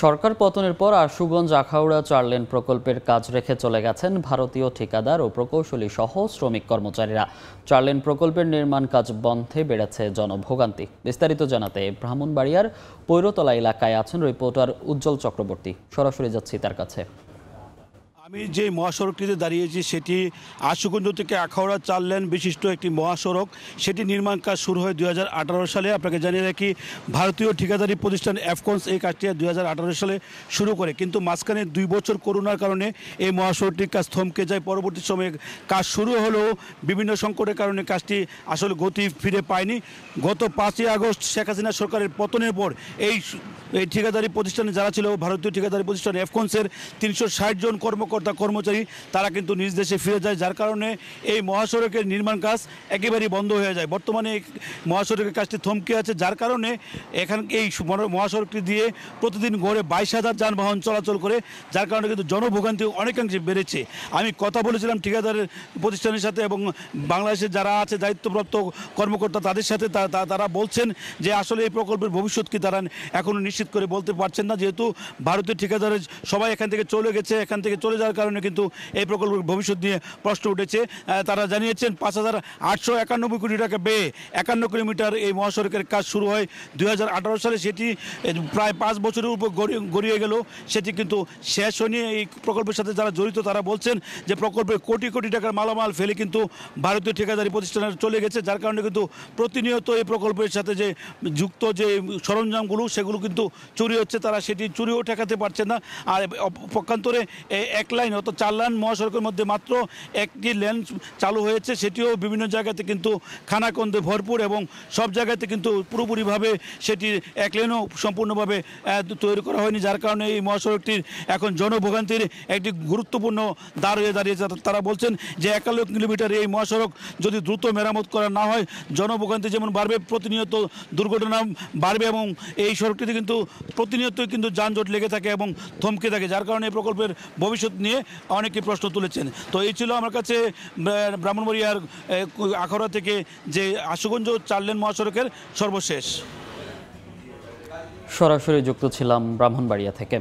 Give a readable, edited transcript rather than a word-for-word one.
সরকার পতনের পর আশুগঞ্জ আখাউড়া ৪ লেন প্রকল্পের কাজ রেখে চলে গেছেন ভারতীয় ঠিকাদার ও প্রকৌশলী সহ শ্রমিক কর্মচারীরা। ৪ লেন প্রকল্পের নির্মাণ কাজ বন্ধে বেড়েছে জনভোগান্তি। বিস্তারিত জানাতে ব্রাহ্মণবাড়িয়ার পৈরতলা এলাকায় আছেন রিপোর্টার উজ্জ্বল চক্রবর্তী। সরাসরি যাচ্ছি তার কাছে। আমি যে মহাসড়কটিতে দাঁড়িয়েছি সেটি আশুগঞ্জ থেকে আখাউড়া ৪ লেন বিশিষ্ট একটি মহাসড়ক। সেটি নির্মাণ কাজ শুরু হয় ২০১৮ সালে। আপনাকে জানিয়ে রাখি, ভারতীয় ঠিকাদারি প্রতিষ্ঠান অ্যাফকনস এই কাজটি ২০১৮ সালে শুরু করে, কিন্তু মাঝখানে ২ বছর করোনার কারণে এই মহাসড়কটির কাজ থমকে যায়। পরবর্তী সময়ে কাজ শুরু হলেও বিভিন্ন সংকটের কারণে কাজটি আসলে গতি ফিরে পায়নি। গত ৫ই আগস্ট শেখ হাসিনা সরকারের পতনের পর এই ঠিকাদারি প্রতিষ্ঠানে যারা ছিল, ভারতীয় ঠিকাদারি প্রতিষ্ঠান অ্যাফকনসের ৩৬০ জন কর্মচারী তারা কিন্তু নিজ দেশে ফিরে যায়, যার কারণে এই মহাসড়কের নির্মাণ কাজ একেবারেই বন্ধ হয়ে যায়। বর্তমানে এই মহাসড়কের কাজটি থমকে আছে, যার কারণে এই মহাসড়কটি দিয়ে প্রতিদিন গড়ে ২২,০০০ যানবাহন চলাচল করে, যার কারণে কিন্তু জনভোগান্তি অনেকাংশে বেড়েছে। আমি কথা বলেছিলাম ঠিকাদারের প্রতিষ্ঠানের সাথে এবং বাংলাদেশের যারা আছে দায়িত্বপ্রাপ্ত কর্মকর্তা তাদের সাথে। তারা বলছেন যে আসলে এই প্রকল্পের ভবিষ্যৎ কি তারা এখনও নিশ্চিত করে বলতে পারছেন না, যেহেতু ভারতীয় ঠিকাদারের সবাই এখান থেকে চলে গেছে। এখান থেকে চলে যাওয়ার কারণে কিন্তু এই প্রকল্পের ভবিষ্যৎ নিয়ে প্রশ্ন উঠেছে। তারা জানিয়েছেন ৫,৮৯১ কোটি টাকা ব্যয়ে ৫১ কিলোমিটার এই মহাসড়কের কাজ শুরু হয় ২০১৮ সালে। সেটি প্রায় ৫ বছরের উপর গড়িয়ে গেল, সেটি কিন্তু শেষ হয়নি। এই প্রকল্পের সাথে যারা জড়িত তারা বলছেন যে প্রকল্পে কোটি কোটি টাকার মালামাল ফেলে কিন্তু ভারতীয় ঠিকাদারি প্রতিষ্ঠানে চলে গেছে, যার কারণে কিন্তু প্রতিনিয়ত এই প্রকল্পের সাথে যে যুক্ত যে সরঞ্জামগুলো সেগুলো কিন্তু চুরি হচ্ছে। তারা সেটি চুরিও ঠেকাতে পারছে না। আর পক্ষান্তরে এক লাইন অর্থাৎ ৪ লেন মহাসড়কের মধ্যে মাত্র একটি লেন চালু হয়েছে, সেটিও বিভিন্ন জায়গাতে কিন্তু খানাখন্দে ভরপুর এবং সব জায়গাতে কিন্তু পুরোপুরিভাবে সেটি এক লেনও সম্পূর্ণভাবে তৈরি করা হয়নি, যার কারণে এই মহাসড়কটির এখন জনভোগান্তির একটি গুরুত্বপূর্ণ দ্বার হয়ে দাঁড়িয়েছে। তারা বলছেন যে ৫১ কিলোমিটার এই মহাসড়ক যদি দ্রুত মেরামত করা না হয়, জনভোগান্তি যেমন বাড়বে, প্রতিনিয়ত দুর্ঘটনা বাড়বে এবং এই সড়কটিতে কিন্তু প্রতিনিয়ত কিন্তু যানজট লেগে থাকে এবং থমকে থাকে, যার কারণে এই প্রকল্পের ভবিষ্যৎ নিয়ে অনেকে প্রশ্ন তুলেছেন। তো এই ছিল আমার কাছে ব্রাহ্মণবাড়িয়ার আখাউড়া থেকে যে আশুগঞ্জ ৪ লেন মহাসড়কের সর্বশেষ। সরাসরি যুক্ত ছিলাম ব্রাহ্মণবাড়িয়া থেকে।